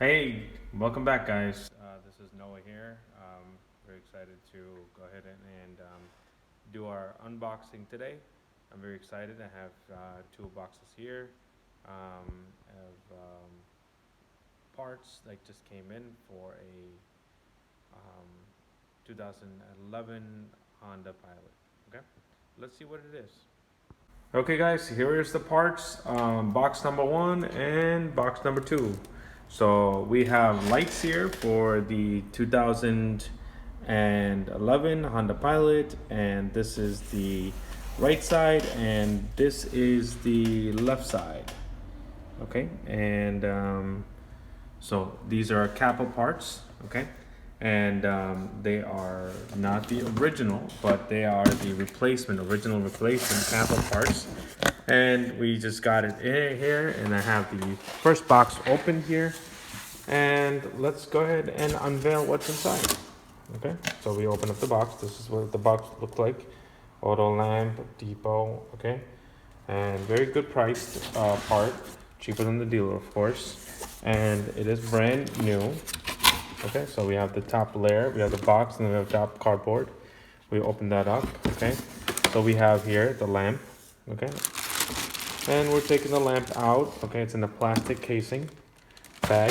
Hey, welcome back, guys. This is Noah here. Very excited to go ahead and do our unboxing today. I'm very excited. I have two boxes here of parts that just came in for a 2011 Honda Pilot. Okay, let's see what it is. Okay, guys, here is the parts. Box number one and box number two. So we have lights here for the 2011 Honda Pilot, and this is the right side, and this is the left side. Okay, and so these are CAPA parts. Okay, and they are not the original, but they are the original replacement CAPA parts. And we just got it in here, and I have the first box open here, and let's go ahead and unveil what's inside. Okay, so we open up the box. This is what the box looked like. Auto lamp, depot. Okay, and very good priced part, cheaper than the dealer, of course, and it is brand new. Okay, so we have the top layer, we have the box, and then we have top cardboard. We open that up. Okay, so we have here the lamp. Okay, and we're taking the lamp out. Okay, it's in a plastic casing bag.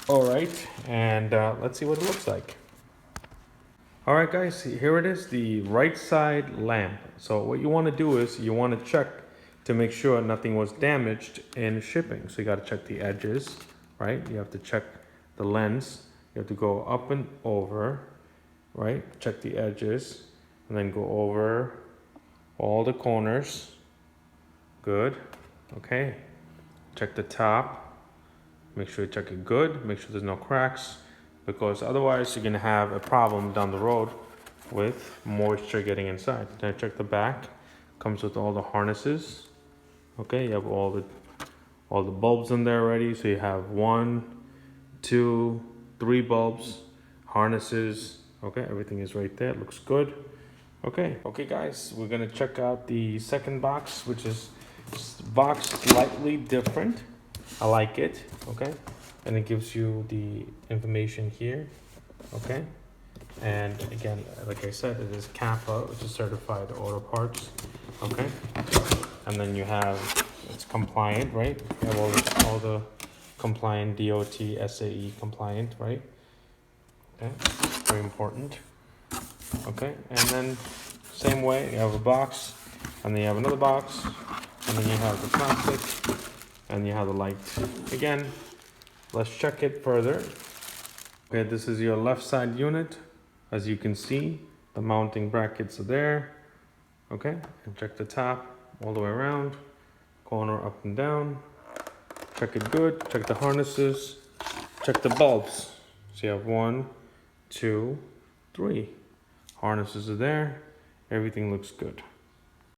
All right, and let's see what it looks like. All right, guys, here it is, the right side lamp. So what you want to do is you want to check to make sure nothing was damaged in shipping. So you got to check the edges, right? You have to check the lens. You have to go up and over, right? Check the edges, and then go over all the corners. Good. Okay. Check the top. Make sure you check it good. Make sure there's no cracks, because otherwise you're gonna have a problem down the road with moisture getting inside. Then check the back. Comes with all the harnesses. Okay, you have all the bulbs in there already. So you have 1, 2, 3 bulbs, harnesses. Okay, everything is right there. It looks good. Okay, guys, we're gonna check out the second box, which is box slightly different. I like it. Okay, and it gives you the information here. Okay, and again, like I said, it is CAPA, which is certified auto parts. Okay, and then you have, it's compliant, right? You have all the compliant, DOT, SAE compliant, right? Okay, very important. Okay, and then same way, you have a box, and then you have another box, and then you have the plastic, and you have the light. Again, let's check it further. Okay, this is your left side unit. As you can see, the mounting brackets are there. Okay, and check the top all the way around, corner up and down. Check it good, check the harnesses, check the bulbs. So you have 1, 2, 3. Harnesses are there, everything looks good.